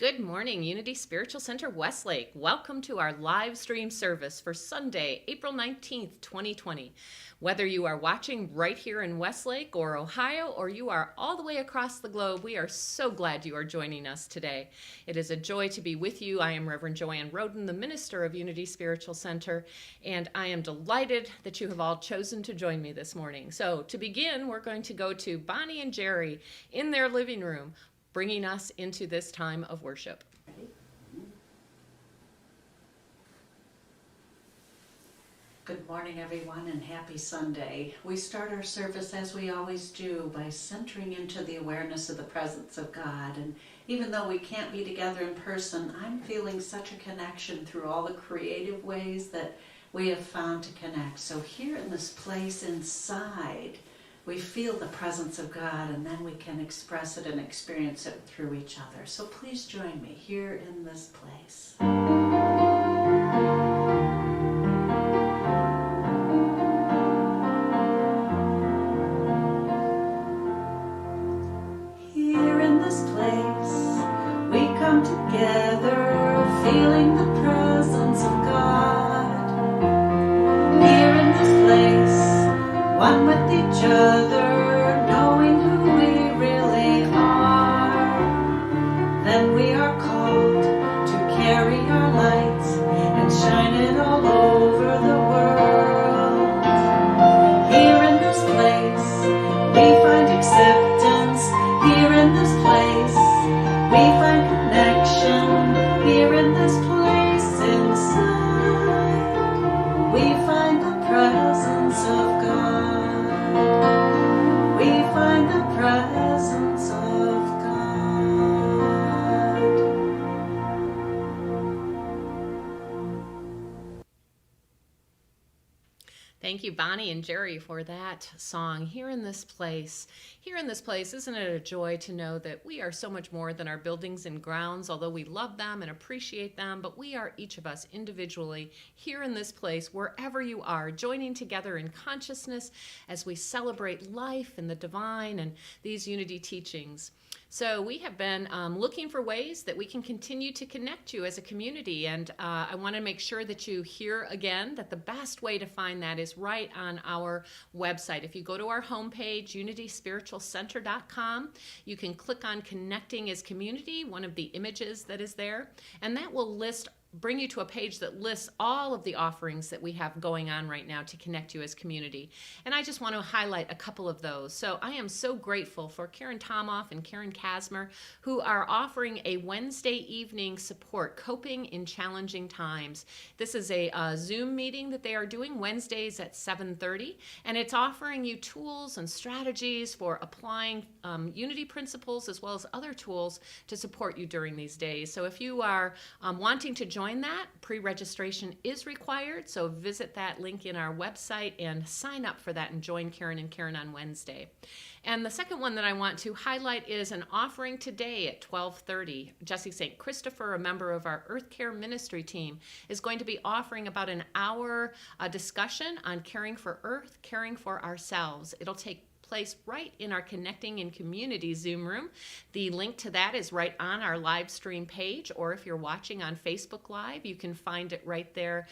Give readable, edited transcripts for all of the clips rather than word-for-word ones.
Good morning, Unity Spiritual Center Westlake. Welcome to our live stream service for Sunday, April 19th, 2020. Whether you are watching right here in Westlake or Ohio, or you are all the way across the globe, we are so glad you are joining us today. It is a joy to be with you. I am Reverend Joanne Roden, the minister of Unity Spiritual Center, and I am delighted that you have all chosen to join me this morning. So to begin, we're going to go to Bonnie and Jerry in their living room, bringing us into this time of worship. Good morning, everyone, and happy Sunday. We start our service as we always do by centering into the awareness of the presence of God. And even though we can't be together in person, I'm feeling such a connection through all the creative ways that we have found to connect. So here in this place inside, we feel the presence of God, and then we can express it and experience it through each other. So please join me here in this place. Here in this place, we come together, feeling the presence of God. Here in this place, one with each other, knowing who we really are. Then we are called to carry our light and shine it all over the world. Here in this place, we find acceptance. Here in this place, we find connection. Here in this place inside, we find the presence of God. We find the presence of God. Thank you, Bonnie and Jerry, for that song, Here in This Place. Here in this place, isn't it a joy to know that we are so much more than our buildings and grounds, although we love them and appreciate them, but we are, each of us individually, here in this place, wherever you are, joining together in consciousness as we celebrate life and the divine and these unity teachings. So we have been looking for ways that we can continue to connect you as a community, and I want to make sure that you hear again that the best way to find that is right on our website. If you go to our homepage, unityspiritualcenter.com, you can click on Connecting as Community, one of the images that is there, and that will bring you to a page that lists all of the offerings that we have going on right now to connect you as community. And I just want to highlight a couple of those. So I am so grateful for Karen Tomoff and Karen Kasmer, who are offering a Wednesday evening support, Coping in Challenging Times. This is a Zoom meeting that they are doing Wednesdays at 7:30, and it's offering you tools and strategies for applying unity principles as well as other tools to support you during these days. So if you are wanting to join that, pre-registration is required, so visit that link in our website and sign up for that and join Karen and Karen on Wednesday. And the second one that I want to highlight is an offering today at 12:30. Jesse St. Christopher, a member of our Earth Care Ministry team, is going to be offering about an hour discussion on caring for Earth, caring for ourselves. It'll take place right in our Connecting in Community Zoom room. The link to that is right on our live stream page, or if you're watching on Facebook Live, you can find it right there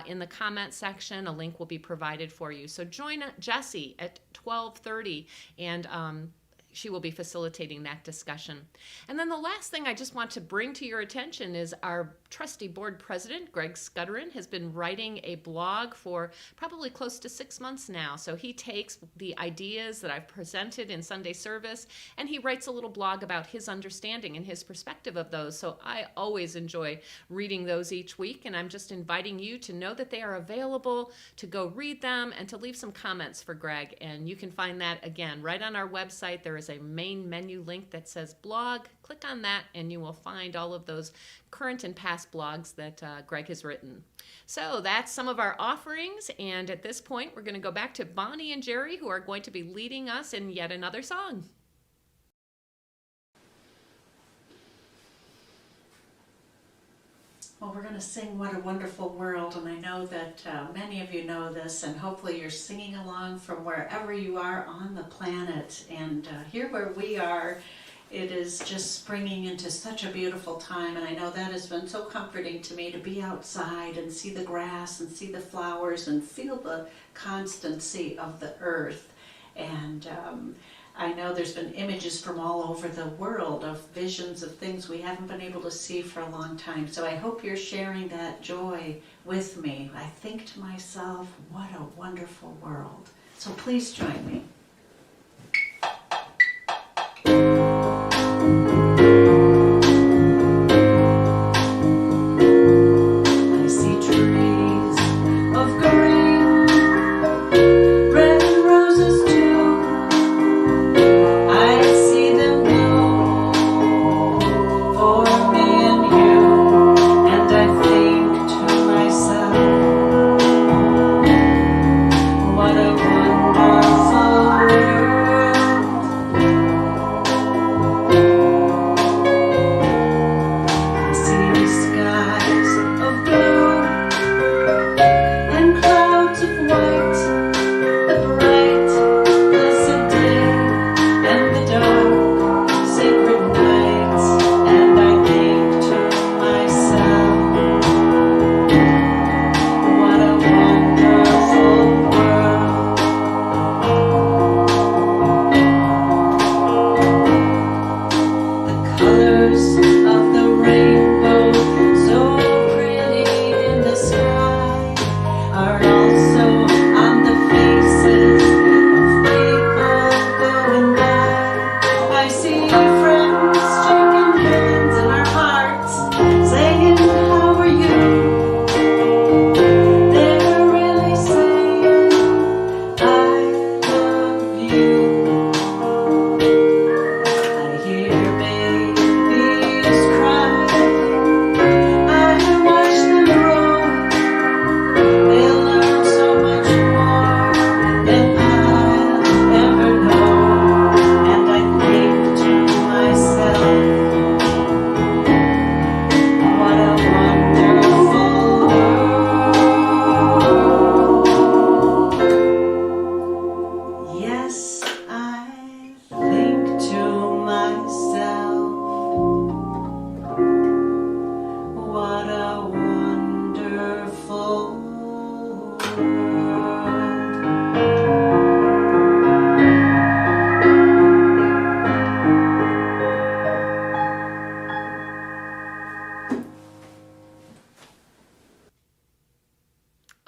in the comment section. A link will be provided for you. So join Jessie at 12:30, and she will be facilitating that discussion. And then the last thing I just want to bring to your attention is our trustee board president, Greg Scudderin, has been writing a blog for probably close to 6 months now. So he takes the ideas that I've presented in Sunday service, and he writes a little blog about his understanding and his perspective of those. So I always enjoy reading those each week, and I'm just inviting you to know that they are available, to go read them, and to leave some comments for Greg. And you can find that, again, right on our website. There is a main menu link that says blog. Click on that and you will find all of those current and past blogs that Greg has written. So that's some of our offerings, and at this point we're going to go back to Bonnie and Jerry, who are going to be leading us in yet another song. Well, we're going to sing What a Wonderful World, and I know that many of you know this, and hopefully you're singing along from wherever you are on the planet. And here where we are It is just springing into such a beautiful time, and I know that has been so comforting to me to be outside and see the grass and see the flowers and feel the constancy of the earth. And I know there's been images from all over the world of visions of things we haven't been able to see for a long time. So I hope you're sharing that joy with me. I think to myself, what a wonderful world. So please join me. I see trees of green, red roses too. I see them bloom for me and you, and I think to myself, what a wonderful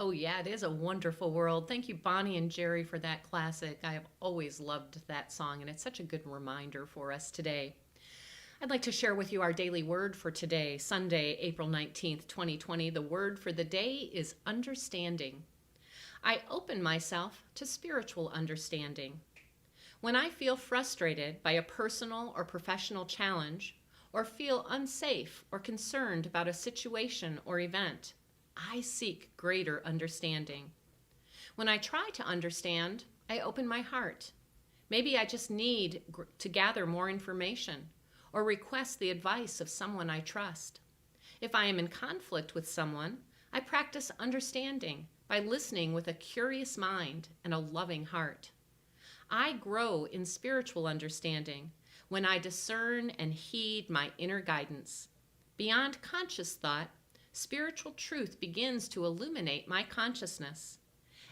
Oh, yeah, it is a wonderful world. Thank you, Bonnie and Jerry, for that classic. I have always loved that song, and it's such a good reminder for us today. I'd like to share with you our daily word for today, Sunday, April 19th, 2020. The word for the day is understanding. I open myself to spiritual understanding. When I feel frustrated by a personal or professional challenge, or feel unsafe or concerned about a situation or event, I seek greater understanding. When I try to understand, I open my heart. Maybe I just need to gather more information or request the advice of someone I trust. If I am in conflict with someone, I practice understanding by listening with a curious mind and a loving heart. I grow in spiritual understanding when I discern and heed my inner guidance. Beyond conscious thought, spiritual truth begins to illuminate my consciousness.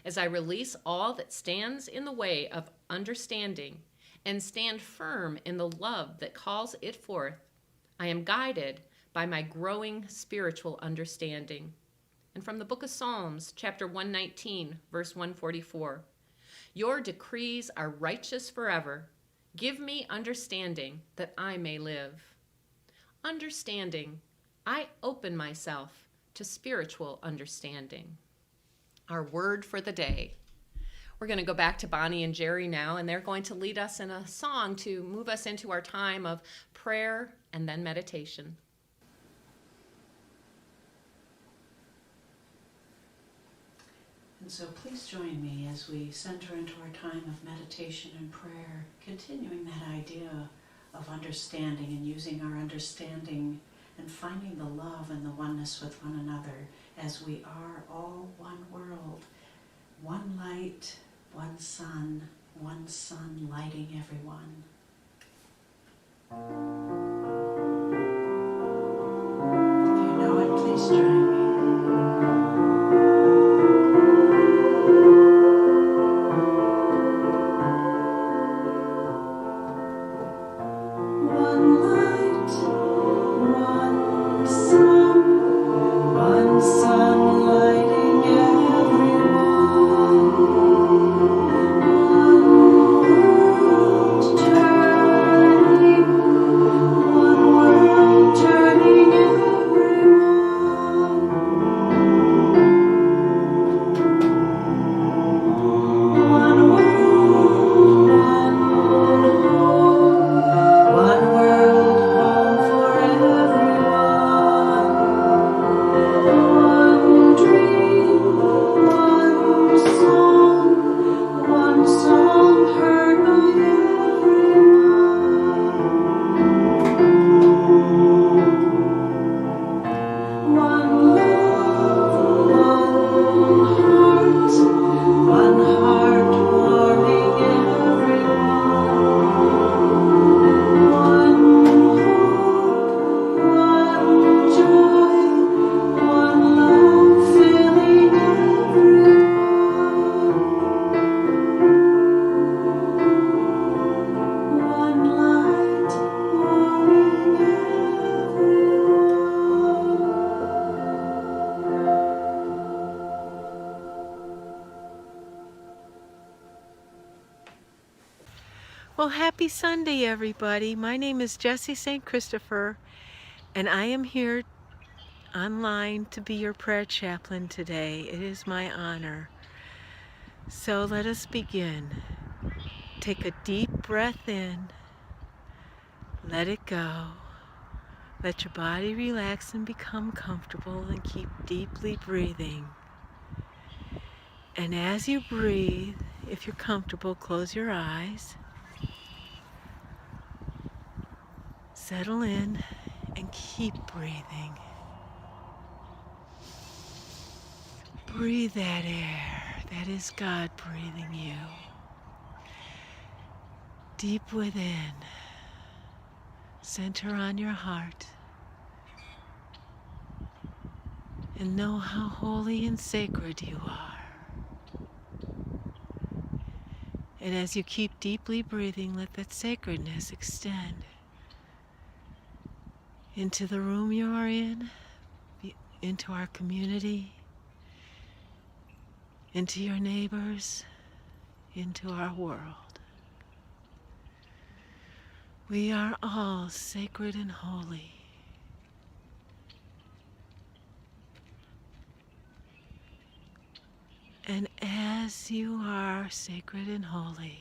As I release all that stands in the way of understanding and stand firm in the love that calls it forth, I am guided by my growing spiritual understanding. And from the book of Psalms, chapter 119, verse 144, your decrees are righteous forever. Give me understanding that I may live. Understanding. I open myself to spiritual understanding. Our word for the day. We're going to go back to Bonnie and Jerry now, and they're going to lead us in a song to move us into our time of prayer and then meditation. And so please join me as we center into our time of meditation and prayer, continuing that idea of understanding and using our understanding and finding the love and the oneness with one another as we are all one world, one light, one sun lighting everyone. You know it, please join me. One light, one sun lighting everyone. One world turning, one world turning everyone. One world, one home, one world home for everyone. One dream, one song heard by everyone. One love, one heart warming everyone. One hope, one joy, one love filling everyone. One light warming Well, happy Sunday, everybody. My name is Jessie St. Christopher, and I am here online to be your prayer chaplain today. It is my honor. So let us begin. Take a deep breath in. Let it go. Let your body relax and become comfortable, and keep deeply breathing. And as you breathe, if you're comfortable, close your eyes. Settle in and keep breathing. Breathe that air. That is God breathing you. Deep within. Center on your heart. And know how holy and sacred you are. And as you keep deeply breathing, let that sacredness extend into the room you are in, into our community, into your neighbors, into our world. We are all sacred and holy. And as you are sacred and holy,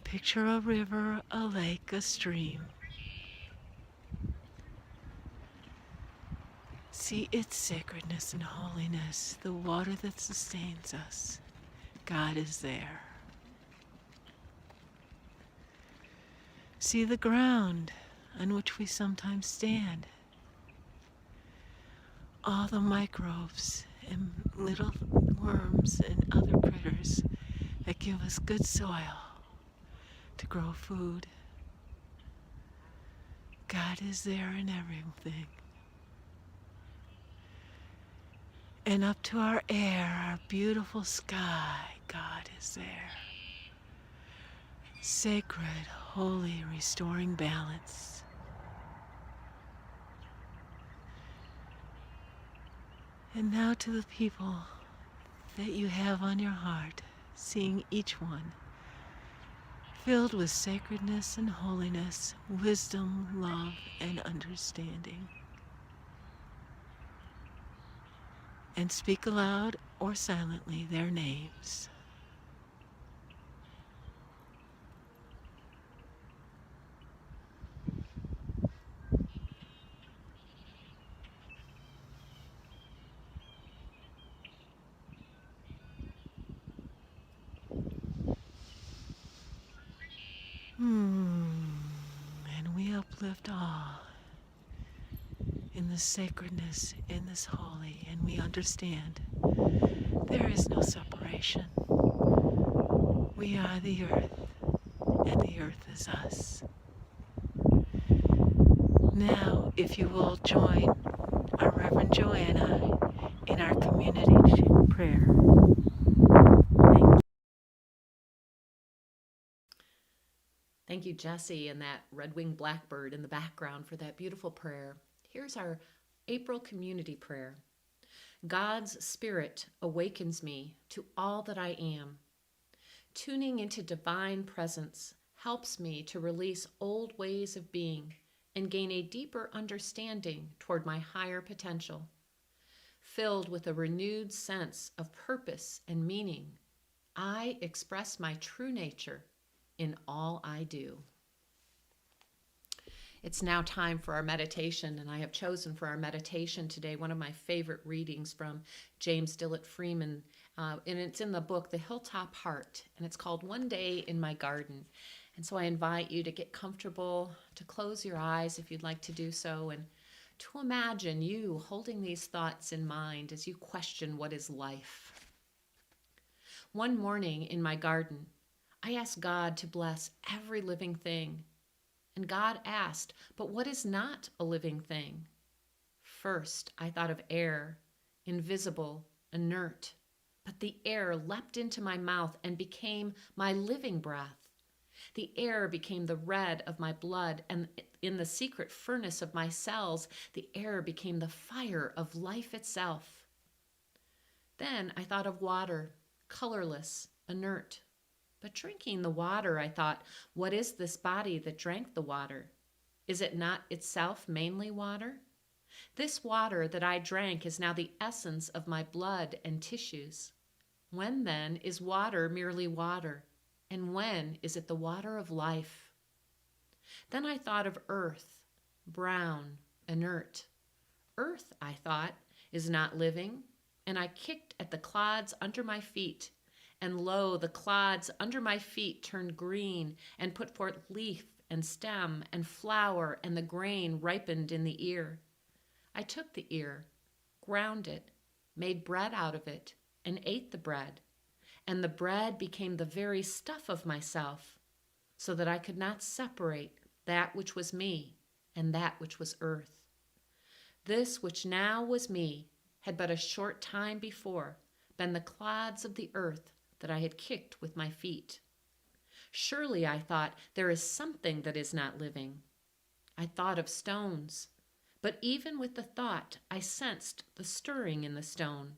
picture a river, a lake, a stream. See its sacredness and holiness, the water that sustains us. God is there. See the ground on which we sometimes stand. All the microbes and little worms and other critters that give us good soil to grow food. God is there in everything. And up to our air, our beautiful sky, God is there. Sacred, holy, restoring balance. And now to the people that you have on your heart, seeing each one filled with sacredness and holiness, wisdom, love, and understanding. And speak aloud or silently their names. And we uplift all in this sacredness, in this holy, and we understand there is no separation. We are the earth, and the earth is us. Now, if you will join our Reverend Joanna in our community prayer. Thank you. Thank you, Jesse, and that red-winged blackbird in the background for that beautiful prayer. Here's our April community prayer. God's Spirit awakens me to all that I am. Tuning into divine presence helps me to release old ways of being and gain a deeper understanding toward my higher potential. Filled with a renewed sense of purpose and meaning, I express my true nature in all I do. It's now time for our meditation, and I have chosen for our meditation today one of my favorite readings from James Dillett Freeman, and it's in the book The Hilltop Heart, and it's called One Day in My Garden. And so I invite you to get comfortable, to close your eyes if you'd like to do so, and to imagine you holding these thoughts in mind as you question what is life. One morning in my garden, I asked God to bless every living thing. And God asked, but what is not a living thing? First, I thought of air, invisible, inert. But the air leapt into my mouth and became my living breath. The air became the red of my blood, and in the secret furnace of my cells, the air became the fire of life itself. Then I thought of water, colorless, inert. But drinking the water, I thought, what is this body that drank the water? Is it not itself mainly water? This water that I drank is now the essence of my blood and tissues. When then is water merely water? And when is it the water of life? Then I thought of earth, brown, inert. Earth, I thought, is not living, and I kicked at the clods under my feet. And lo, the clods under my feet turned green and put forth leaf and stem and flower, and the grain ripened in the ear. I took the ear, ground it, made bread out of it, and ate the bread. And the bread became the very stuff of myself, so that I could not separate that which was me and that which was earth. This which now was me had but a short time before been the clods of the earth that I had kicked with my feet. Surely, I thought, there is something that is not living. I thought of stones, but even with the thought, I sensed the stirring in the stone,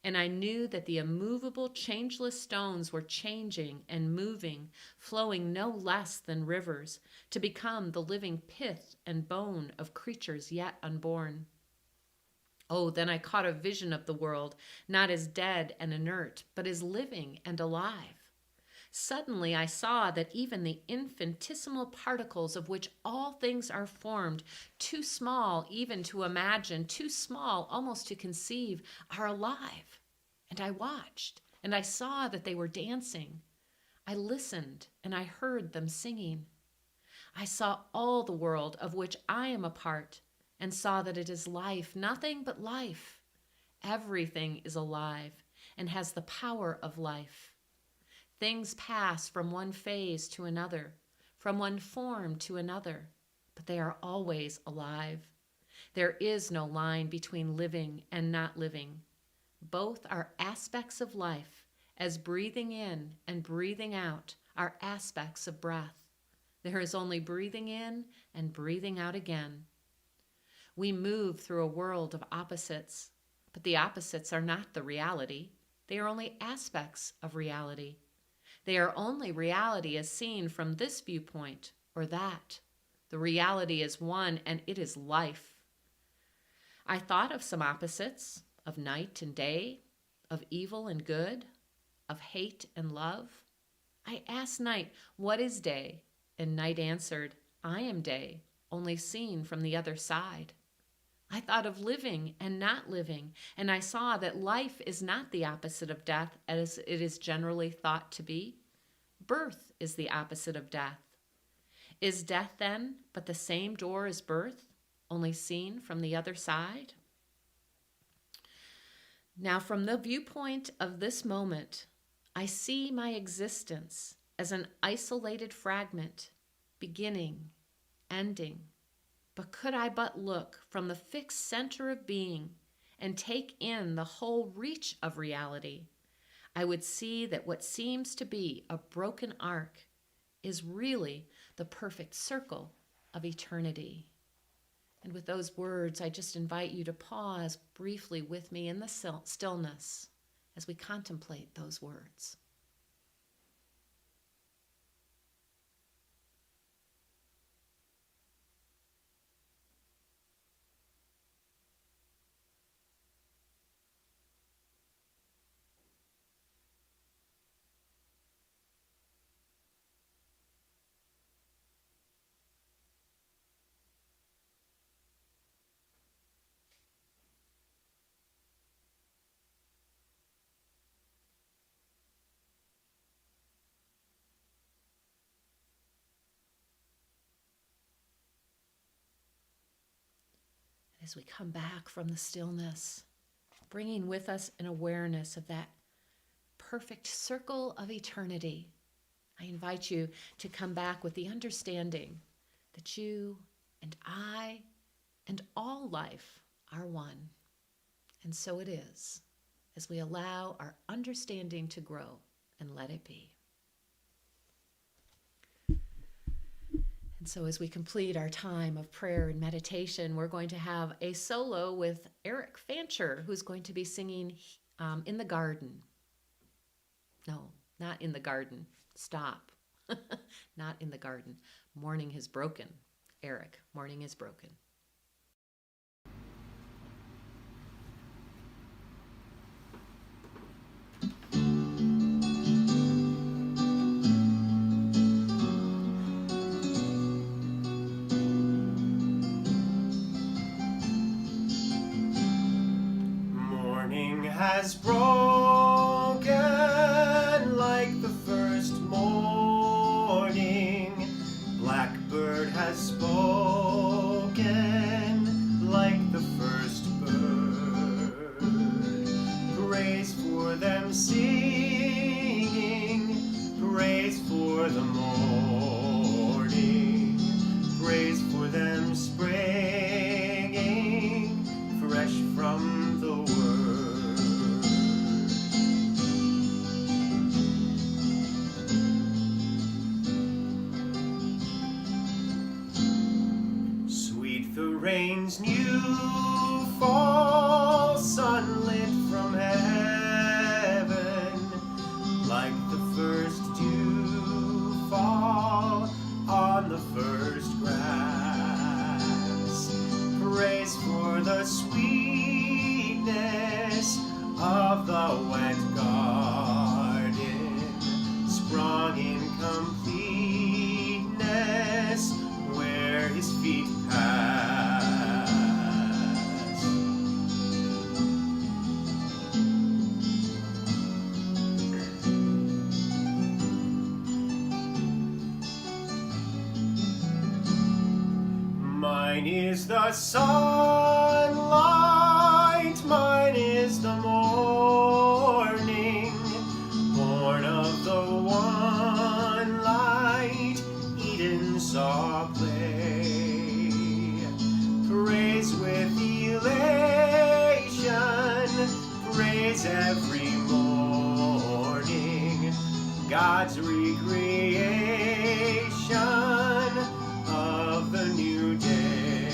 and I knew that the immovable, changeless stones were changing and moving, flowing no less than rivers, to become the living pith and bone of creatures yet unborn. Oh, then I caught a vision of the world, not as dead and inert, but as living and alive. Suddenly I saw that even the infinitesimal particles of which all things are formed, too small even to imagine, too small almost to conceive, are alive. And I watched, and I saw that they were dancing. I listened, and I heard them singing. I saw all the world of which I am a part, and saw that it is life, nothing but life. Everything is alive and has the power of life. Things pass from one phase to another, from one form to another, but they are always alive. There is no line between living and not living. Both are aspects of life, as breathing in and breathing out are aspects of breath. There is only breathing in and breathing out again. We move through a world of opposites, but the opposites are not the reality. They are only aspects of reality. They are only reality as seen from this viewpoint or that. The reality is one, and it is life. I thought of some opposites, of night and day, of evil and good, of hate and love. I asked night, what is day? And night answered, I am day, only seen from the other side. I thought of living and not living, and I saw that life is not the opposite of death as it is generally thought to be. Birth is the opposite of death. Is death, then, but the same door as birth, only seen from the other side? Now, from the viewpoint of this moment, I see my existence as an isolated fragment, beginning, ending, But could I but look from the fixed center of being and take in the whole reach of reality, I would see that what seems to be a broken arc is really the perfect circle of eternity. And with those words, I just invite you to pause briefly with me in the stillness as we contemplate those words. As we come back from the stillness, bringing with us an awareness of that perfect circle of eternity, I invite you to come back with the understanding that you and I and all life are one. And so it is, as we allow our understanding to grow and let it be. And so as we complete our time of prayer and meditation, we're going to have a solo with Eric Fancher, who's going to be singing In the Garden. No, not In the Garden. Stop. Not In the Garden. Morning has broken. Eric, morning is broken. Has broken like the first morning. Blackbird has spoken like the first bird. Praise for them singing, praise for the morning, praise for them springing fresh from the word. Rain's new fall, sunlit from heaven, like the first dew fall on the first grass. Praise for the sweetness of the wet garden, sprung in completeness where his feet pass. Mine is the sunlight, mine is the morning, born of the one light Eden saw play. Praise with elation, praise every morning, God's recreation of the new day.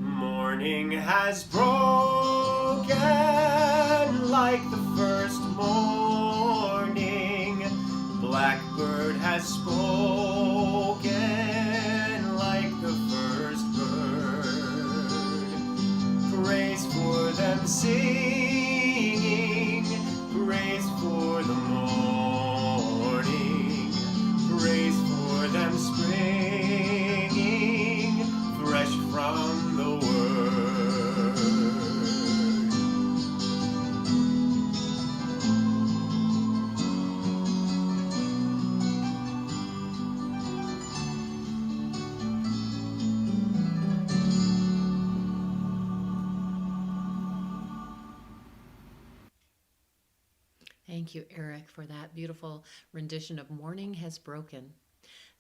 Morning has broken like the first morning. Blackbird has spoken like the first bird. Praise for them singing, praise for the morning, praise for them springing fresh from the word. Thank you, Eric, for that beautiful rendition of Morning Has Broken.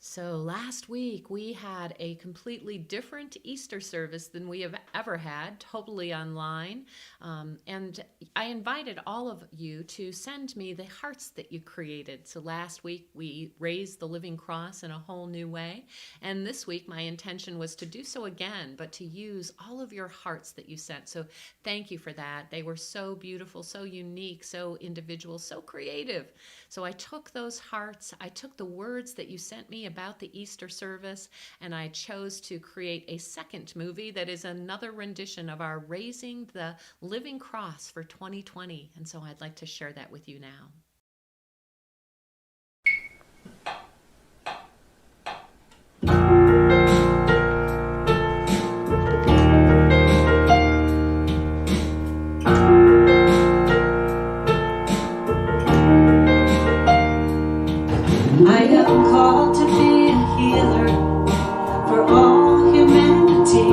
So last week we had a completely different Easter service than we have ever had, totally online. And I invited all of you to send me the hearts that you created. So last week we raised the living cross in a whole new way. And this week my intention was to do so again, but to use all of your hearts that you sent. So thank you for that. They were so beautiful, so unique, so individual, so creative. So I took those hearts, I took the words that you sent me about the Easter service, and I chose to create a second movie that is another rendition of our Raising the Living Cross for 2020. And so I'd like to share that with you now. I am called to be a healer for all humanity.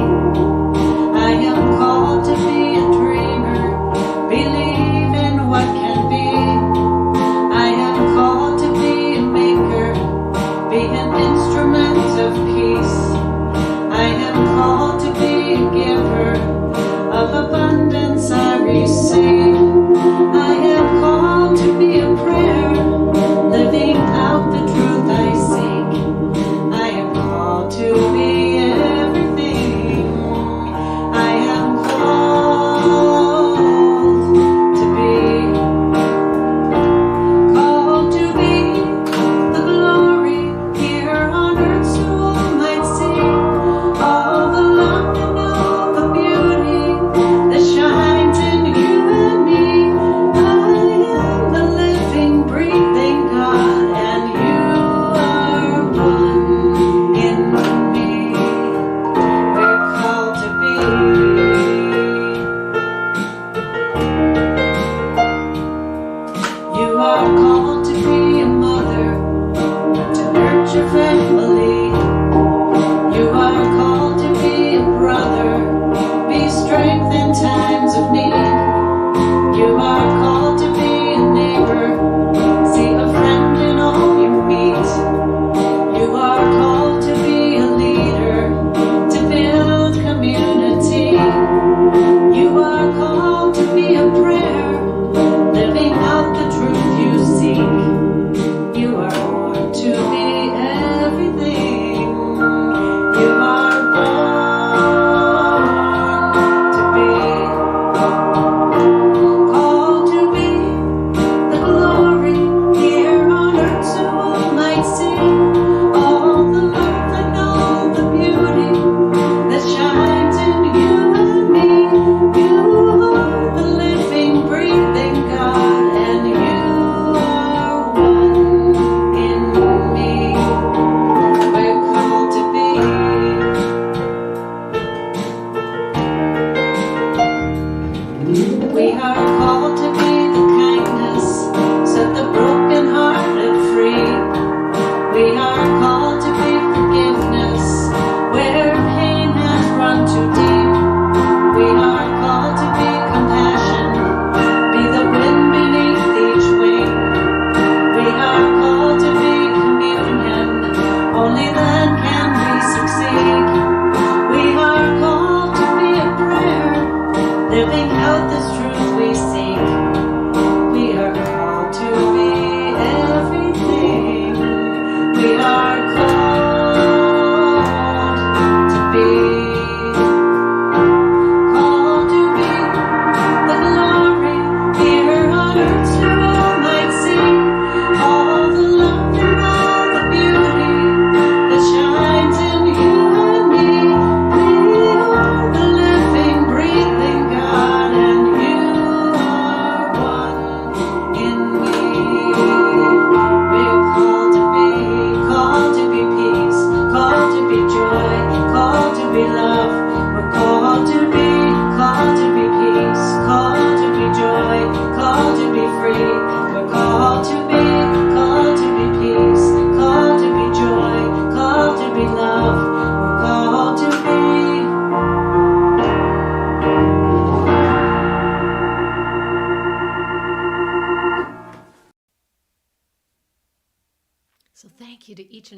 I am called to be a dreamer, believe in what can be. I am called to be a maker, be an instrument of peace.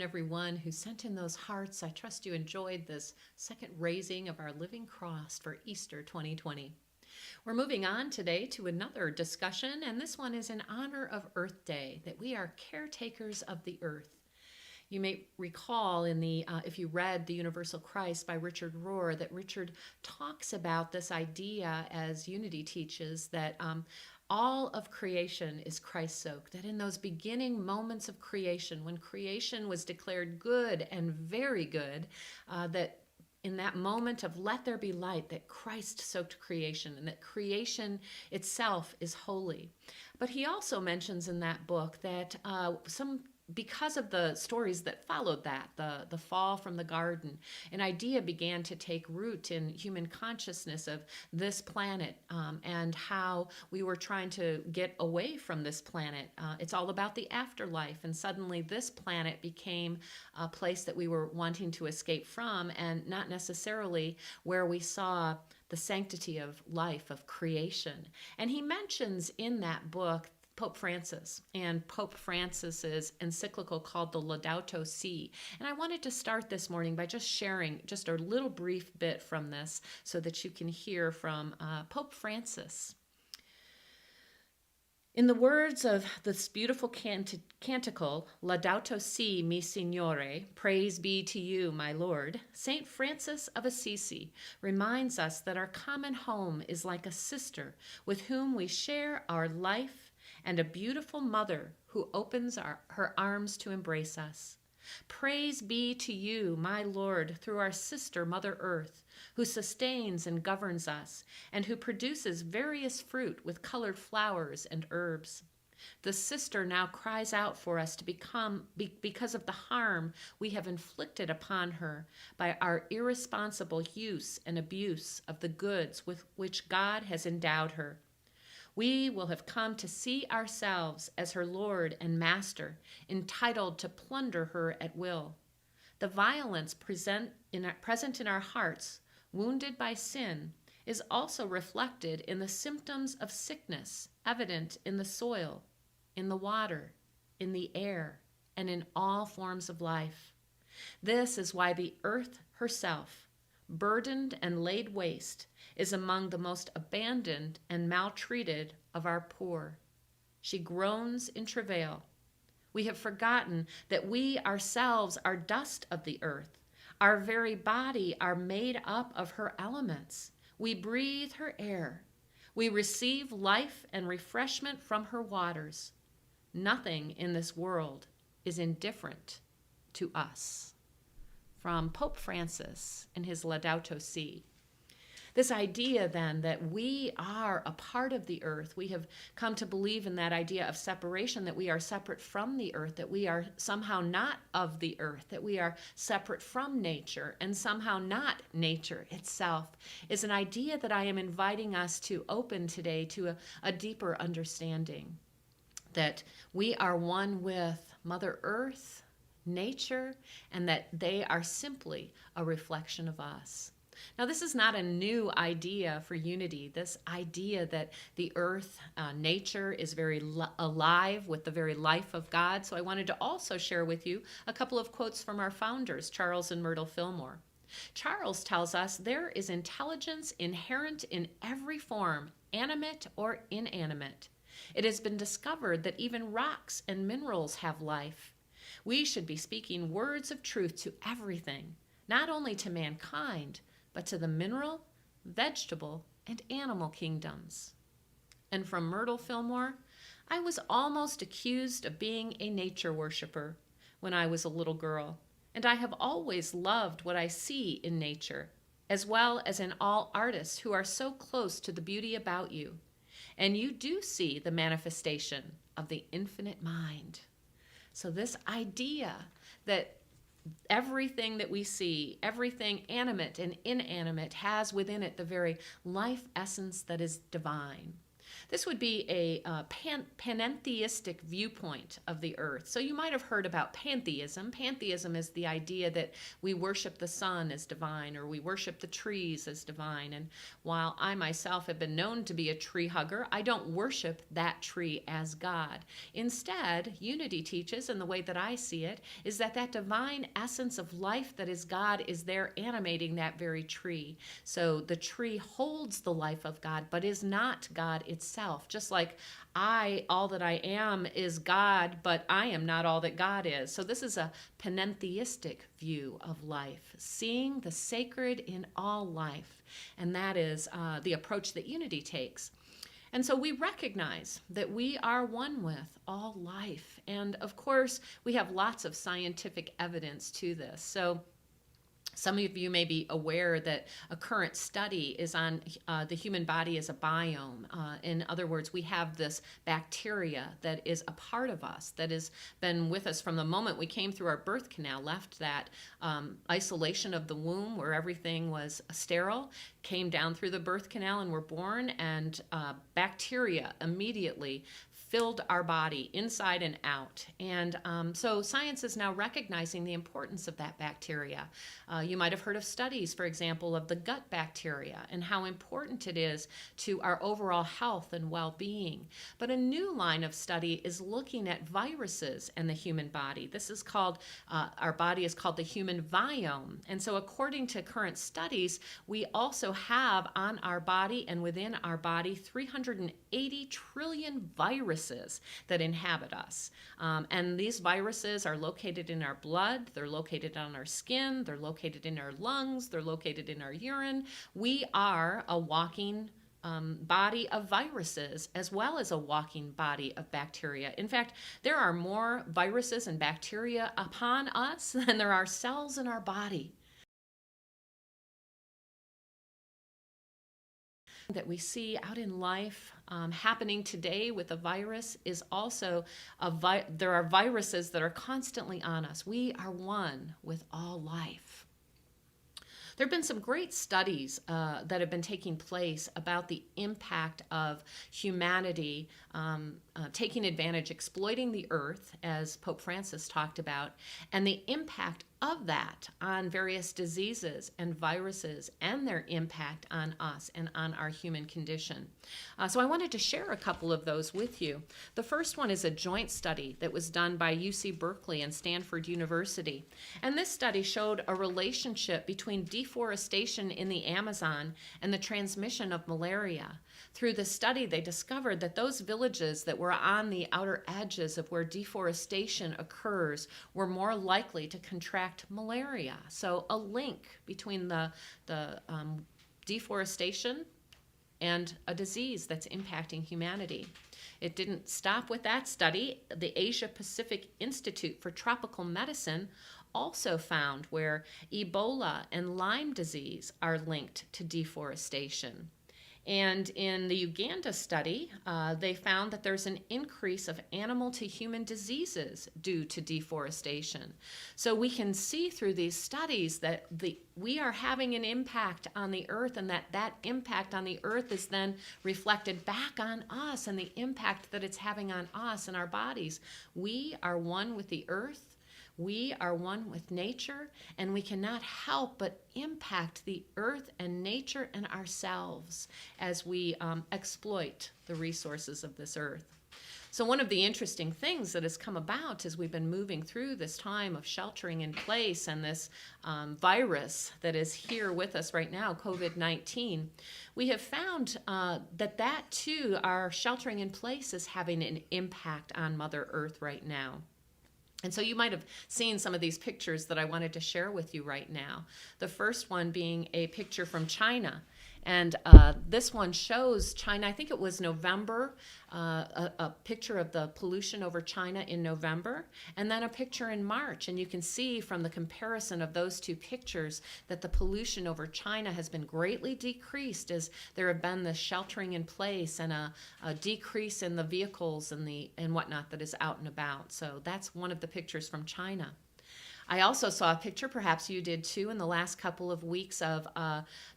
and every one who sent in those hearts. I trust you enjoyed this second raising of our living cross for Easter 2020. We're moving on today to another discussion, and this one is in honor of Earth Day, that we are caretakers of the earth. You may recall in the, if you read The Universal Christ by Richard Rohr, that Richard talks about this idea, as Unity teaches, that all of creation is Christ-soaked, that in those beginning moments of creation, when creation was declared good and very good, that in that moment of let there be light, that Christ soaked creation and that creation itself is holy. But he also mentions in that book that because of the stories that followed that, the fall from the garden, an idea began to take root in human consciousness of this planet and how we were trying to get away from this planet. It's all about the afterlife, and suddenly this planet became a place that we were wanting to escape from, and not necessarily where we saw the sanctity of life, of creation. And he mentions in that book Pope Francis and Pope Francis's encyclical called the Laudato Si. And I wanted to start this morning by just sharing just a little brief bit from this so that you can hear from Pope Francis. In the words of this beautiful canticle, Laudato Si, mi Signore, praise be to you, my Lord, St. Francis of Assisi reminds us that our common home is like a sister with whom we share our life, and a beautiful mother who opens her arms to embrace us. Praise be to you, my Lord, through our sister, Mother Earth, who sustains and governs us, and who produces various fruit with colored flowers and herbs. The sister now cries out for us to because of the harm we have inflicted upon her by our irresponsible use and abuse of the goods with which God has endowed her. We will have come to see ourselves as her Lord and Master, entitled to plunder her at will. The violence present in our hearts, wounded by sin, is also reflected in the symptoms of sickness evident in the soil, in the water, in the air, and in all forms of life. This is why the earth herself, burdened and laid waste, is among the most abandoned and maltreated of our poor. She groans in travail. We have forgotten that we ourselves are dust of the earth. Our very body are made up of her elements. We breathe her air. We receive life and refreshment from her waters. Nothing in this world is indifferent to us. From Pope Francis in his Laudato Si. This idea then that we are a part of the earth, we have come to believe in that idea of separation, that we are separate from the earth, that we are somehow not of the earth, that we are separate from nature and somehow not nature itself, is an idea that I am inviting us to open today to a deeper understanding. That we are one with Mother Earth, nature, and that they are simply a reflection of us. Now, this is not a new idea for Unity, this idea that the earth, nature, is very alive with the very life of God. So I wanted to also share with you a couple of quotes from our founders, Charles and Myrtle Fillmore. Charles tells us there is intelligence inherent in every form, animate or inanimate. It has been discovered that even rocks and minerals have life. We should be speaking words of truth to everything, not only to mankind, but to the mineral, vegetable, and animal kingdoms. And from Myrtle Fillmore, I was almost accused of being a nature worshiper when I was a little girl, and I have always loved what I see in nature, as well as in all artists who are so close to the beauty about you. And you do see the manifestation of the infinite mind. So this idea that everything that we see, everything animate and inanimate, has within it the very life essence that is divine. This would be a panentheistic viewpoint of the earth. So you might have heard about pantheism. Pantheism is the idea that we worship the sun as divine, or we worship the trees as divine. And while I myself have been known to be a tree hugger, I don't worship that tree as God. Instead, unity teaches, and the way that I see it, is that that divine essence of life that is God is there animating that very tree. So the tree holds the life of God, but is not God itself. Just like all that I am is God, but I am not all that God is. So this is a panentheistic view of life, seeing the sacred in all life. And that is the approach that unity takes. And so we recognize that we are one with all life. And of course, we have lots of scientific evidence to this. So some of you may be aware that a current study is on the human body as a biome. In other words, we have this bacteria that is a part of us, that has been with us from the moment we came through our birth canal, left that isolation of the womb where everything was sterile, came down through the birth canal and were born, and bacteria immediately filled our body inside and out. And so science is now recognizing the importance of that bacteria. You might have heard of studies, for example, of the gut bacteria and how important it is to our overall health and well-being. But a new line of study is looking at viruses in the human body. This is called, our body is called the human biome. And so according to current studies, we also have on our body and within our body 380 trillion viruses that inhabit us. And these viruses are located in our blood, they're located on our skin, they're located in our lungs, they're located in our urine. We are a walking body of viruses as well as a walking body of bacteria. In fact, there are more viruses and bacteria upon us than there are cells in our body. That we see out in life happening today with a virus is also there are viruses that are constantly on us. We are one with all life. There have been some great studies that have been taking place about the impact of humanity taking advantage, exploiting the earth, as Pope Francis talked about, and the impact of that on various diseases and viruses and their impact on us and on our human condition. So I wanted to share a couple of those with you. The first one is a joint study that was done by UC Berkeley and Stanford University. And this study showed a relationship between deforestation in the Amazon and the transmission of malaria. Through the study, they discovered that those villages that were on the outer edges of where deforestation occurs were more likely to contract malaria. So a link between the deforestation and a disease that's impacting humanity. It didn't stop with that study. The Asia Pacific Institute for Tropical Medicine also found where Ebola and Lyme disease are linked to deforestation. And in the Uganda study, they found that there's an increase of animal-to-human diseases due to deforestation. So we can see through these studies that we are having an impact on the earth, and that impact on the earth is then reflected back on us and the impact that it's having on us and our bodies. We are one with the earth. We are one with nature, and we cannot help but impact the earth and nature and ourselves as we exploit the resources of this earth. So one of the interesting things that has come about as we've been moving through this time of sheltering in place and this virus that is here with us right now, COVID-19, we have found that too, our sheltering in place is having an impact on Mother Earth right now. And so you might have seen some of these pictures that I wanted to share with you right now. The first one being a picture from China. And this one shows China, I think it was November, a picture of the pollution over China in November, and then a picture in March. And you can see from the comparison of those two pictures that the pollution over China has been greatly decreased as there have been the sheltering in place and a decrease in the vehicles and whatnot that is out and about. So that's one of the pictures from China. I also saw a picture, perhaps you did too, in the last couple of weeks of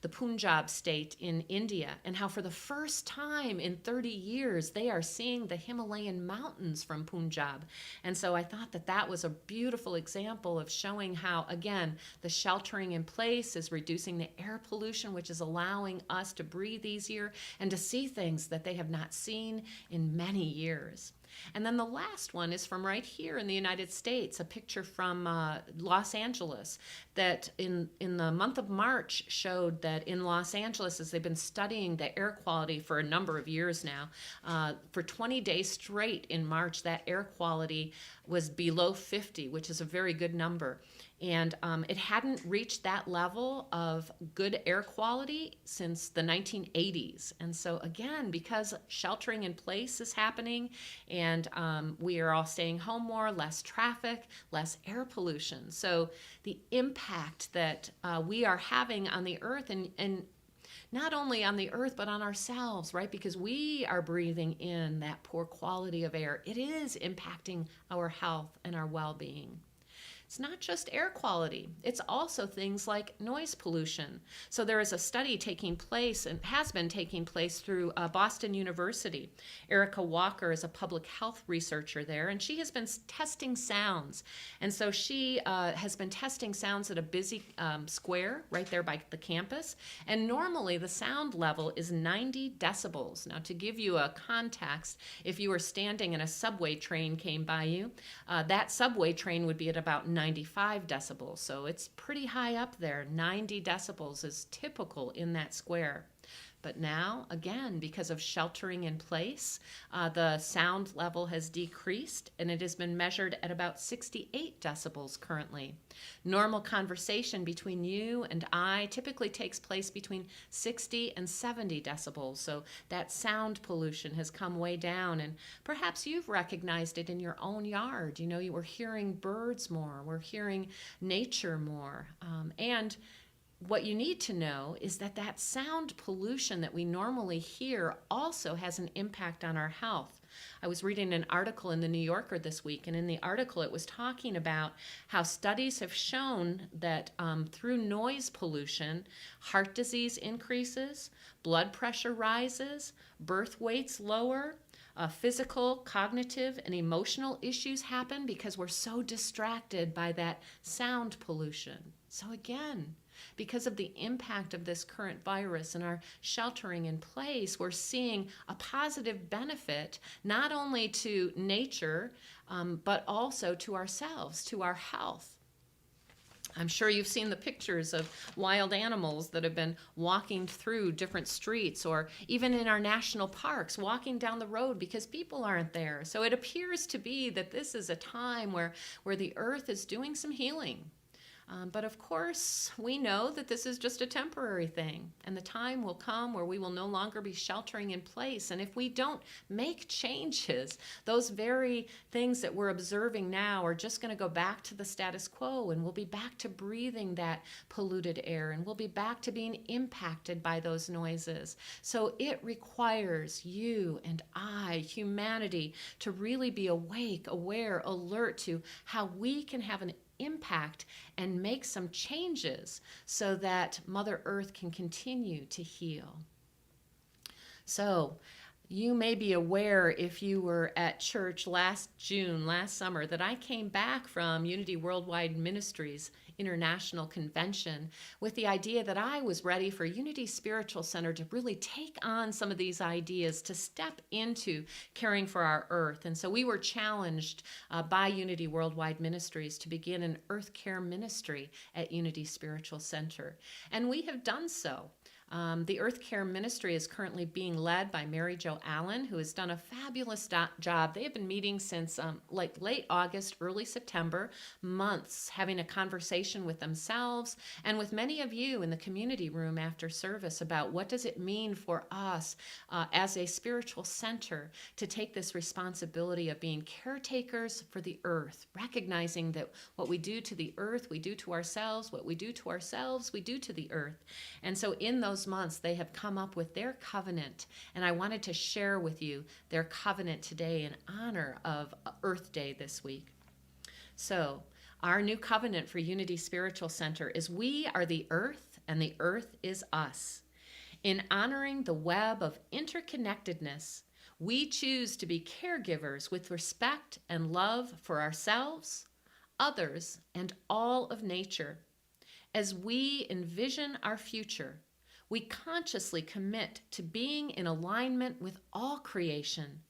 the Punjab state in India, and how for the first time in 30 years they are seeing the Himalayan mountains from Punjab. And so I thought that that was a beautiful example of showing how, again, the sheltering in place is reducing the air pollution, which is allowing us to breathe easier and to see things that they have not seen in many years. And then the last one is from right here in the United States, a picture from Los Angeles that in the month of March showed that in Los Angeles, as they've been studying the air quality for a number of years now, for 20 days straight in March, that air quality was below 50, which is a very good number. And it hadn't reached that level of good air quality since the 1980s. And so again, because sheltering in place is happening and we are all staying home more, less traffic, less air pollution. So the impact that we are having on the earth and not only on the earth, but on ourselves, right? Because we are breathing in that poor quality of air. It is impacting our health and our well-being. It's not just air quality, it's also things like noise pollution. So there is a study taking place and has been taking place through Boston University. Erica Walker is a public health researcher there, and she has been testing sounds. And so she has been testing sounds at a busy square right there by the campus. And normally the sound level is 90 decibels. Now, to give you a context, if you were standing and a subway train came by you, that subway train would be at about 95 decibels. So it's pretty high up there. 90 decibels is typical in that square. But now, again, because of sheltering in place, the sound level has decreased and it has been measured at about 68 decibels currently. Normal conversation between you and I typically takes place between 60 and 70 decibels. So that sound pollution has come way down, and perhaps you've recognized it in your own yard. You know, you were hearing birds more, we're hearing nature more, and what you need to know is that that sound pollution that we normally hear also has an impact on our health. I was reading an article in the New Yorker this week, and in the article it was talking about how studies have shown that through noise pollution, heart disease increases, blood pressure rises, birth weights lower, physical, cognitive, and emotional issues happen because we're so distracted by that sound pollution. So again, because of the impact of this current virus and our sheltering in place, we're seeing a positive benefit not only to nature, but also to ourselves, to our health. I'm sure you've seen the pictures of wild animals that have been walking through different streets, or even in our national parks, walking down the road because people aren't there. So it appears to be that this is a time where the earth is doing some healing. But of course, we know that this is just a temporary thing, and the time will come where we will no longer be sheltering in place. And if we don't make changes, those very things that we're observing now are just going to go back to the status quo, and we'll be back to breathing that polluted air, and we'll be back to being impacted by those noises. So it requires you and I, humanity, to really be awake, aware, alert to how we can have an impact and make some changes so that Mother Earth can continue to heal. So you may be aware, if you were at church last summer, that I came back from Unity Worldwide Ministries International Convention with the idea that I was ready for Unity Spiritual Center to really take on some of these ideas to step into caring for our earth. And so we were challenged by Unity Worldwide Ministries to begin an earth care ministry at Unity Spiritual Center. And we have done so. The Earth Care Ministry is currently being led by Mary Jo Allen, who has done a fabulous job. They have been meeting since late August, early September, months, having a conversation with themselves and with many of you in the community room after service about what does it mean for us as a spiritual center to take this responsibility of being caretakers for the earth, recognizing that what we do to the earth, we do to ourselves, what we do to ourselves, we do to the earth. And so in those months, they have come up with their covenant, and I wanted to share with you their covenant today in honor of Earth Day this week. So Our new covenant for Unity Spiritual Center is we are the earth and the earth is us. In honoring the web of interconnectedness, we choose to be caregivers with respect and love for ourselves, others, and all of nature. As we envision our future, we consciously commit to being in alignment with all creation,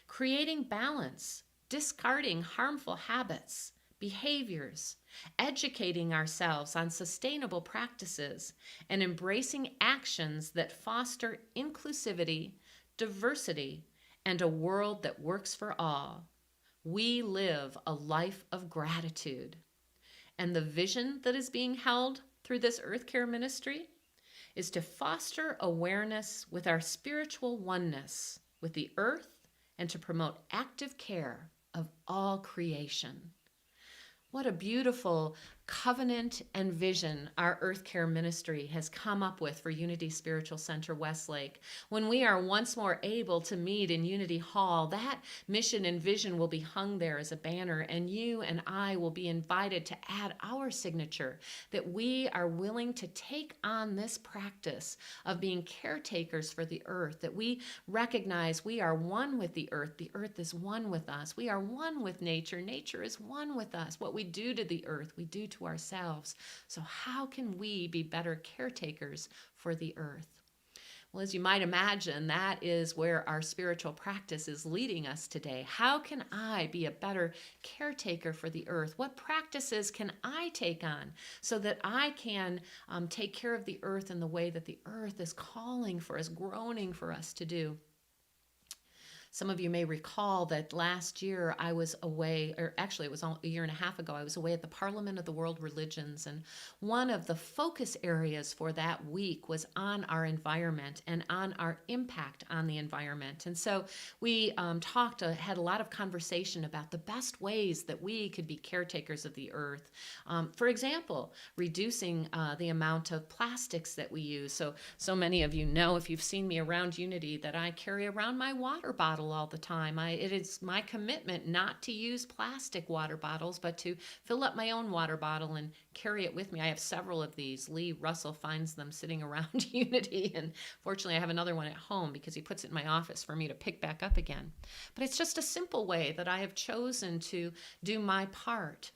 creating balance, discarding harmful habits, behaviors, educating ourselves on sustainable practices, and embracing actions that foster inclusivity, diversity, and a world that works for all. We live a life of gratitude. And the vision that is being held through this Earth Care Ministry is to foster awareness with our spiritual oneness with the earth and to promote active care of all creation. What a beautiful covenant and vision our Earth Care Ministry has come up with for Unity Spiritual Center Westlake. When we are once more able to meet in Unity Hall, that mission and vision will be hung there as a banner, and you and I will be invited to add our signature that we are willing to take on this practice of being caretakers for the earth, that we recognize we are one with the earth is one with us, we are one with nature is one with us. What we do to the earth, we do to ourselves. So how can we be better caretakers for the earth? Well, as you might imagine, that is where our spiritual practice is leading us today. How can I be a better caretaker for the earth? What practices can I take on so that I can take care of the earth in the way that the earth is calling for us, groaning for us to do? Some of you may recall that last year I was away, or actually it was a year and a half ago, I was away at the Parliament of the World Religions, and one of the focus areas for that week was on our environment and on our impact on the environment. And so we had a lot of conversation about the best ways that we could be caretakers of the earth. For example, reducing the amount of plastics that we use. So many of you know, if you've seen me around Unity, that I carry around my water bottle all the time. It is my commitment not to use plastic water bottles, but to fill up my own water bottle and carry it with me. I have several of these. Lee Russell finds them sitting around Unity, and fortunately I have another one at home because he puts it in my office for me to pick back up again. But it's just a simple way that I have chosen to do my part.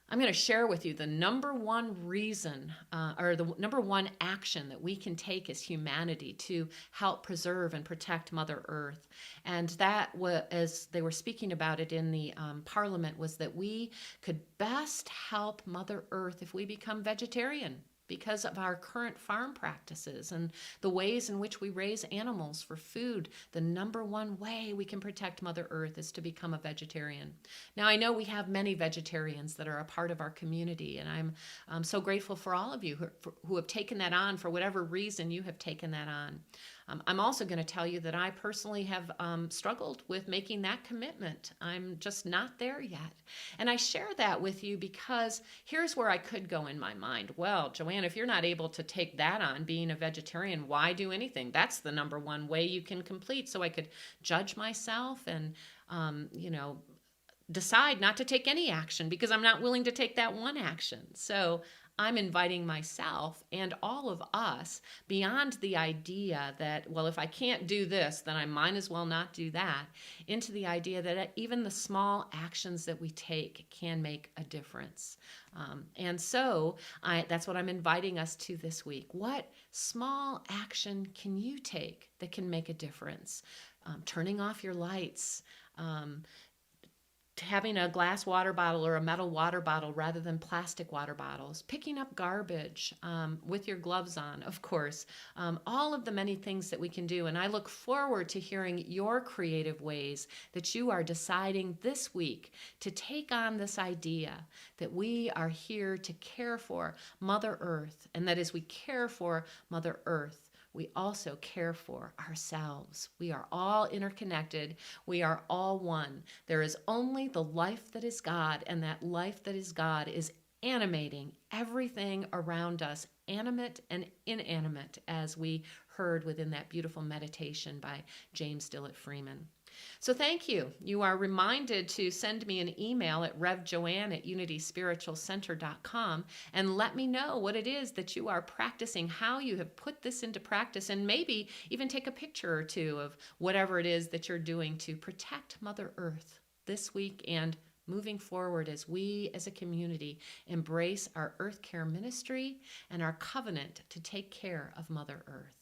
I'm going to share with you the number one reason, or the number one action that we can take as humanity to help preserve and protect Mother Earth. And that, as they were speaking about it in the Parliament, was that we could best help Mother Earth if we become vegetarian, because of our current farm practices and the ways in which we raise animals for food. The number one way we can protect Mother Earth is to become a vegetarian. Now, I know we have many vegetarians that are a part of our community, and I'm so grateful for all of you who have taken that on for whatever reason you have taken that on. I'm also going to tell you that I personally have struggled with making that commitment. I'm just not there yet. And I share that with you because here's where I could go in my mind. Well, Joanne, if you're not able to take that on, being a vegetarian, why do anything? That's the number one way you can complete. So I could judge myself and, decide not to take any action because I'm not willing to take that one action. So I'm inviting myself and all of us beyond the idea that, well, if I can't do this, then I might as well not do that, into the idea that even the small actions that we take can make a difference. And so that's what I'm inviting us to this week. What small action can you take that can make a difference? Turning off your lights, having a glass water bottle or a metal water bottle rather than plastic water bottles, picking up garbage with your gloves on, of course, all of the many things that we can do. And I look forward to hearing your creative ways that you are deciding this week to take on this idea that we are here to care for Mother Earth, and that as we care for Mother Earth, we also care for ourselves. We are all interconnected. We are all one. There is only the life that is God, and that life that is God is animating everything around us, animate and inanimate, as we heard within that beautiful meditation by James Dillett Freeman. So thank you. You are reminded to send me an email at revjoanne@unityspiritualcenter.com and let me know what it is that you are practicing, how you have put this into practice, and maybe even take a picture or two of whatever it is that you're doing to protect Mother Earth this week and moving forward as we as a community embrace our Earth Care ministry and our covenant to take care of Mother Earth.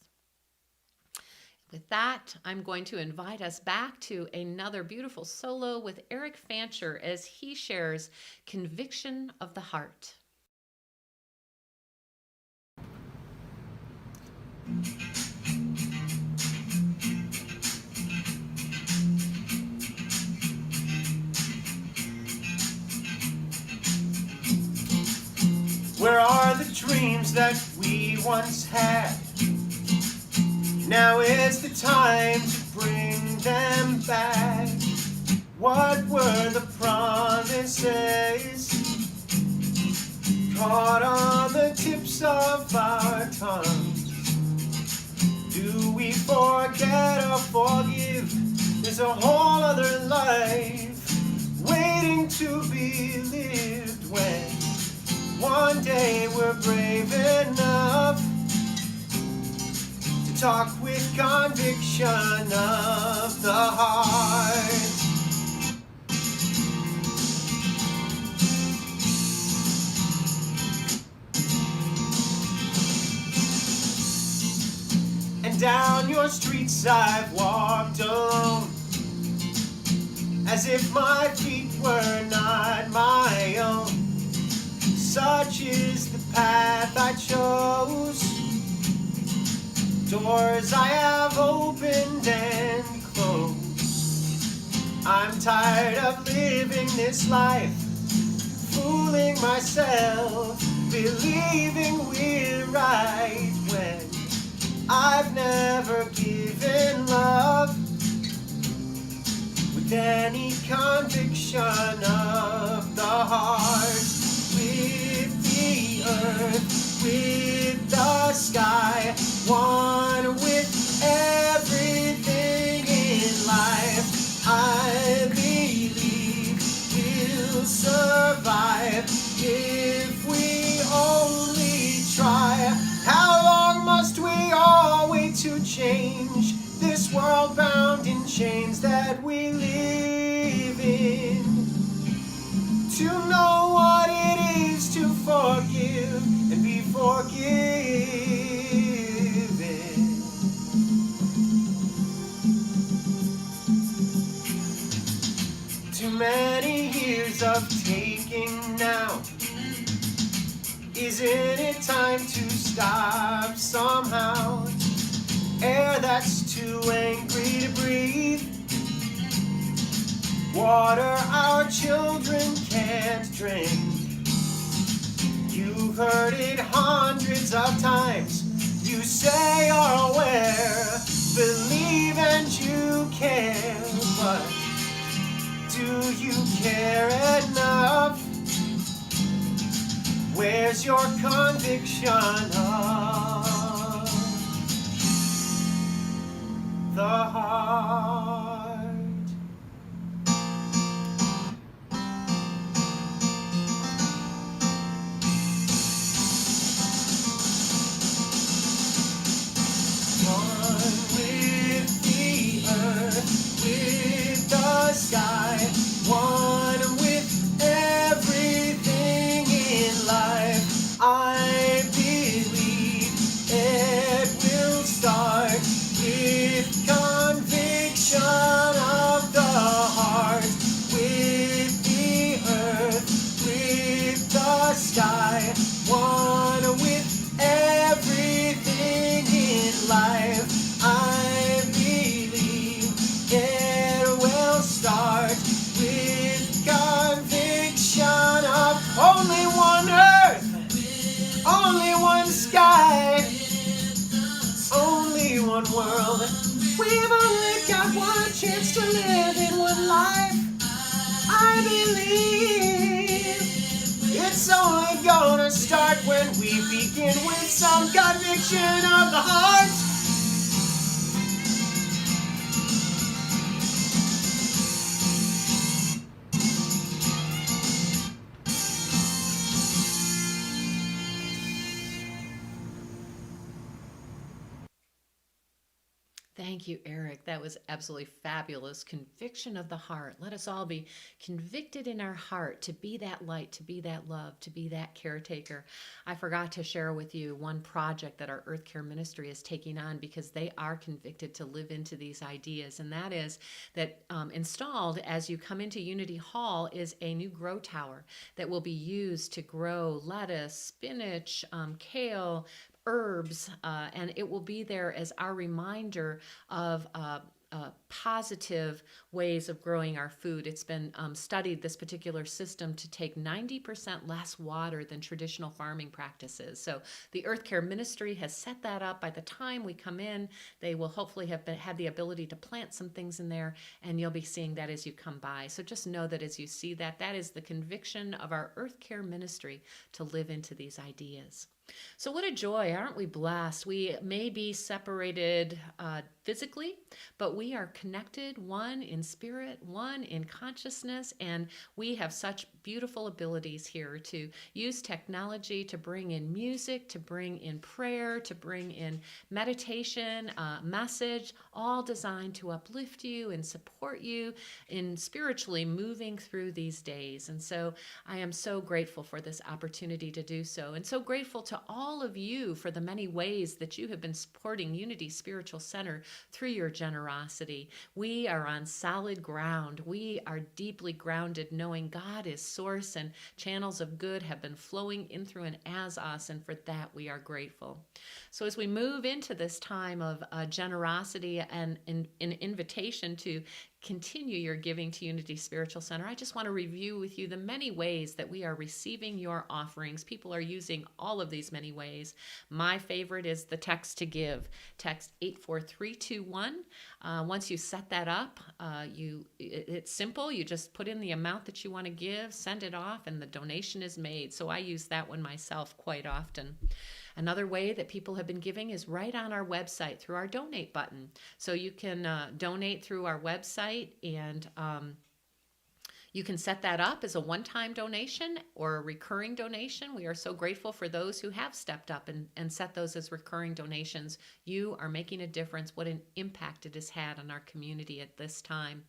With that, I'm going to invite us back to another beautiful solo with Eric Fancher as he shares Conviction of the Heart. Where are the dreams that we once had? Now is the time to bring them back. What were the promises? Caught on the tips of our tongues. Do we forget or forgive? There's a whole other life waiting to be lived when one day we're brave enough to talk with conviction of the heart. And down your streets I've walked alone, as if my feet were not my own. Such is the path I chose, doors I have opened and closed. I'm tired of living this life, fooling myself, believing we're right when I've never given love with any conviction of the heart. With the earth, with the sky, one with everything in life. I believe we'll survive if we only try. How long must we all wait to change this world bound in chains that we live in? To know what it is to forgive and be forgiven. Too many years of taking now. Isn't it time to stop somehow? Air that's too angry to breathe, water our children can't drink. You've heard it hundreds of times. You say you're aware, believe and you care, but do you care enough? Where's your conviction of the heart? One with the earth, with the sky, one with everything in life. I believe it will start with conviction of the heart. With the earth, with the sky, one with everything in life. I believe it will start with conviction of only one earth, only one sky, only one world. We've only got one chance to live in one life. I believe it's only gonna start when we begin with some conviction of the heart. Thank you, Eric. That was absolutely fabulous. Conviction of the heart. Let us all be convicted in our heart to be that light, to be that love, to be that caretaker. I forgot to share with you one project that our Earth Care Ministry is taking on because they are convicted to live into these ideas. And that is that installed as you come into Unity Hall is a new grow tower that will be used to grow lettuce, spinach, kale, herbs, and it will be there as our reminder of positive ways of growing our food. It's been studied, this particular system, to take 90% less water than traditional farming practices. So the Earth Care Ministry has set that up. By the time we come in, they will hopefully have had the ability to plant some things in there, and you'll be seeing that as you come by. So just know that as you see that, that is the conviction of our Earth Care Ministry to live into these ideas. So what a joy, aren't we blessed? We may be separated physically, but we are connected, one in spirit, one in consciousness, and we have such beautiful abilities here to use technology to bring in music, to bring in prayer, to bring in meditation, message, all designed to uplift you and support you in spiritually moving through these days. And so I am so grateful for this opportunity to do so, and so grateful to all of you for the many ways that you have been supporting Unity Spiritual Center through your generosity. We are on solid ground. We are deeply grounded, knowing God is source and channels of good have been flowing in through and as us, and for that we are grateful. So as we move into this time of generosity and an invitation to continue your giving to Unity Spiritual Center, I just want to review with you the many ways that we are receiving your offerings. People are using all of these many ways. My favorite is the text to give. Text 84321. Once you set that up, it's simple. You just put in the amount that you want to give, send it off, and the donation is made. So I use that one myself quite often. Another way that people have been giving is right on our website through our donate button. So you can donate through our website, and you can set that up as a one-time donation or a recurring donation. We are so grateful for those who have stepped up and set those as recurring donations. You are making a difference. What an impact it has had on our community at this time.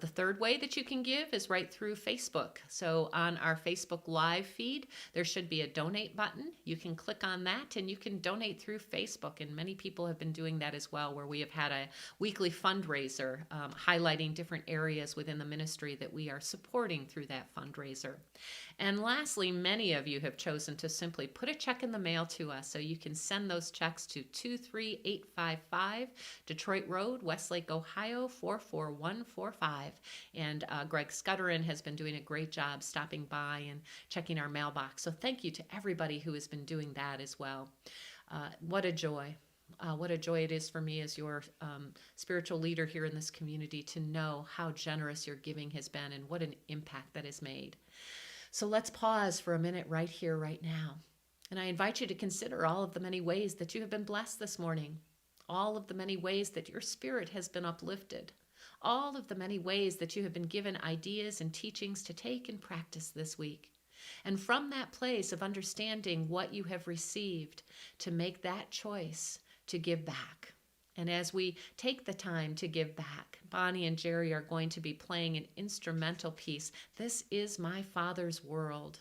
The third way that you can give is right through Facebook. So on our Facebook Live feed, there should be a donate button. You can click on that and you can donate through Facebook. And many people have been doing that as well, where we have had a weekly fundraiser highlighting different areas within the ministry that we are supporting through that fundraiser. And lastly, many of you have chosen to simply put a check in the mail to us. So you can send those checks to 23855 Detroit Road, Westlake, Ohio 44145. And Greg Scudderin has been doing a great job stopping by and checking our mailbox. So thank you to everybody who has been doing that as well. What a joy. What a joy it is for me as your spiritual leader here in this community to know how generous your giving has been and what an impact that has made. So let's pause for a minute right here, right now. And I invite you to consider all of the many ways that you have been blessed this morning, all of the many ways that your spirit has been uplifted, all of the many ways that you have been given ideas and teachings to take and practice this week. And from that place of understanding what you have received, to make that choice to give back. And as we take the time to give back, Bonnie and Jerry are going to be playing an instrumental piece. This is My Father's World.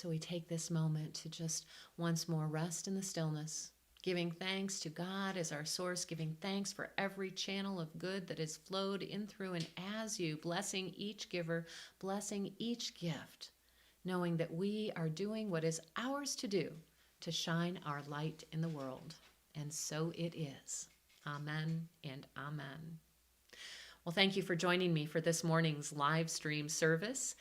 so we take this moment to just once more rest in the stillness, giving thanks to God as our source, giving thanks for every channel of good that has flowed in through and as you, blessing each giver, blessing each gift, knowing that we are doing what is ours to do to shine our light in the world. And so it is. Amen and amen. Well, thank you for joining me for this morning's live stream service.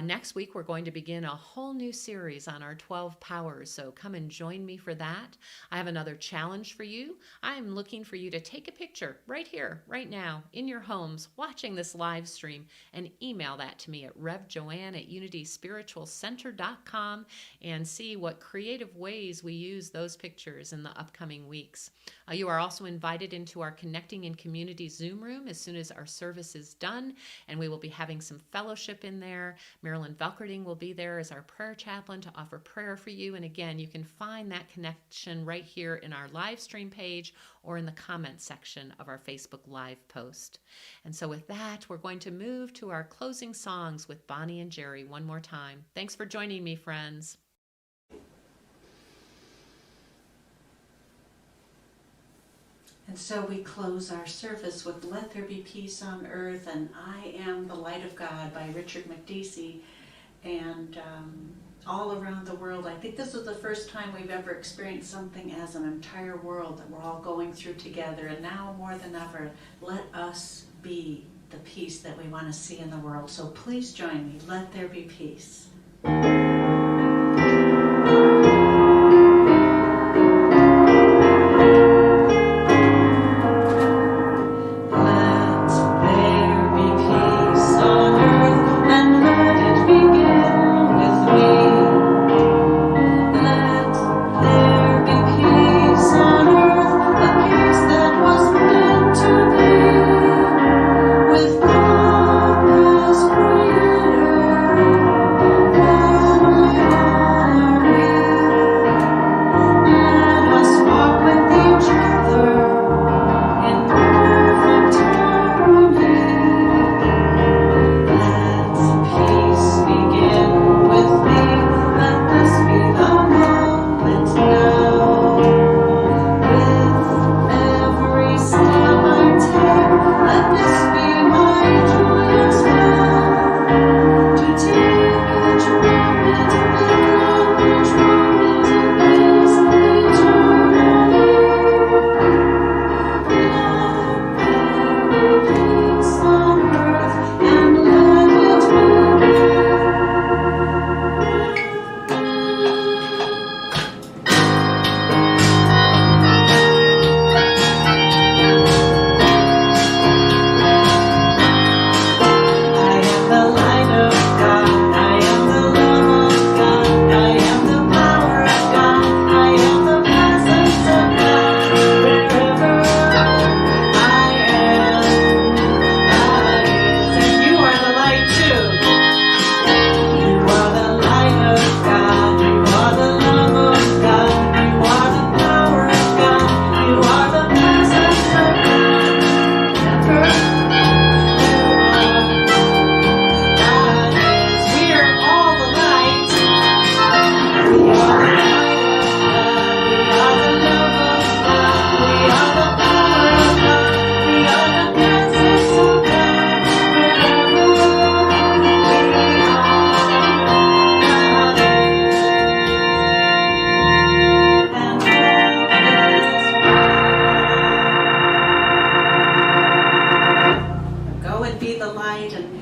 Next week, we're going to begin a whole new series on our 12 powers, so come and join me for that. I have another challenge for you. I'm looking for you to take a picture right here, right now, in your homes, watching this live stream, and email that to me at revjoanne@unityspiritualcenter.com and see what creative ways we use those pictures in the upcoming weeks. You are also invited into our Connecting in Community Zoom room as soon as our service is done, and we will be having some fellowship in there. Marilyn Velkerding will be there as our prayer chaplain to offer prayer for you. And again, you can find that connection right here in our live stream page or in the comment section of our Facebook Live post. And so with that, we're going to move to our closing songs with Bonnie and Jerry one more time. Thanks for joining me, friends. And so we close our service with Let There Be Peace on Earth and I Am the Light of God by Richard McDeesey. And all around the world, I think this is the first time we've ever experienced something as an entire world that we're all going through together. And now more than ever, let us be the peace that we want to see in the world. So please join me. Let there be peace.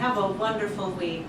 Have a wonderful week.